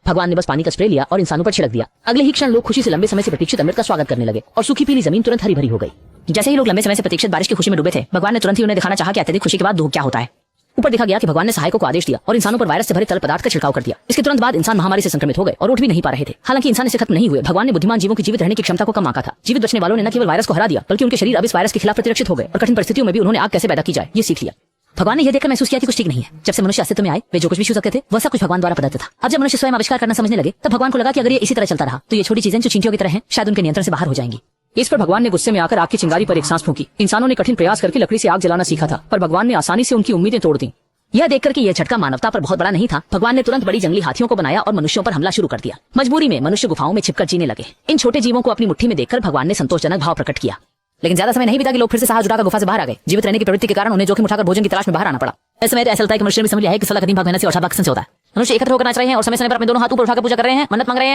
भगवान ने बस पानी का स्प्रे लिया और इंसानों पर छिड़क दिया। अगले ही क्षण लोग खुशी से लंबे समय से प्रतीक्षित अमृत का स्वागत करने लगे और सूखी पीली जमीन तुरंत हरी भरी हो गई। जैसे ही लोग लंबे समय से प्रतीक्षित बारिश की खुशी में डूबे थे, भगवान ने तुरंत ही उन्हें दिखाना चाहा कि अत्यधिक खुशी के बाद दुख क्या होता है। ऊपर देखा गया कि भगवान ने सहायकों को आदेश दिया और इंसानों पर वायरस से भरे तरल पदार्थ का छिड़काव कर दिया। इसके तुरंत बाद इंसान महामारी से संक्रमित हो गए और उठ भी नहीं पा रहे थे। हालांकि इंसान इससे खत्म नहीं हुए। भगवान ने बुद्धिमान जीवों की जीवित रहने की क्षमता को कम आंका था। जीवित बचने वालों ने न केवल वायरस को हरा दिया, बल्कि उनके शरीर अब इस वायरस के खिलाफ प्रतिरक्षित हो गए और कठिन परिस्थितियों में भी उन्होंने आग कैसे पैदा की जाए ये सीख लिया। भगवान ने यह देखकर महसूस किया कि कुछ ठीक नहीं है। जब से मनुष्य अस्तित्व में आए, वे जो कुछ भी छू सकते थे वह सब कुछ भगवान द्वारा प्रदत्त था। अब जब मनुष्य स्वयं आविष्कार करना समझने लगे, तब भगवान को लगा कि अगर ये इसी तरह चलता रहा तो ये छोटी चीजें जो चींटियों की तरह हैं, शायद उनके नियंत्रण से बाहर हो जाएंगी। इस पर भगवान ने गुस्से में आकर आग की चिंगारी पर एक सांस फूंकी। इंसानों ने कठिन प्रयास करके लकड़ी से आग जलाना सीखा था, पर भगवान ने आसानी से उनकी उम्मीदें तोड़ दी। यह देखकर कि यह झटका मानवता पर बहुत बड़ा नहीं था, भगवान ने तुरंत बड़ी जंगली हाथियों को बनाया और मनुष्यों पर हमला शुरू कर दिया। मजबूरी में मनुष्य गुफाओं में छिपकर जीने लगे। इन छोटे जीवों को अपनी मुट्ठी में देखकर भगवान ने संतोषजनक भाव प्रकट किया। लेकिन ज्यादा समय नहीं बीता कि लोग फिर से साहस जुटाकर गुफा से बाहर आ गए। जीवित रहने की प्रवृत्ति के कारण उन्हें जोखिम उठाकर भोजन की तलाश में बाहर आना पड़ा। इस समय ऐसा लगता है कि मनुष्य ने समझ लिया है कि सला कदीम भाग मेहनत से और शाबाश से होता है। मनुष्य एकत्र होकर नाच रहे हैं और समय समय पर अपने दोनों हाथ ऊपर उठाकर पूजा कर रहे हैं, मन्नत मांग रहे हैं।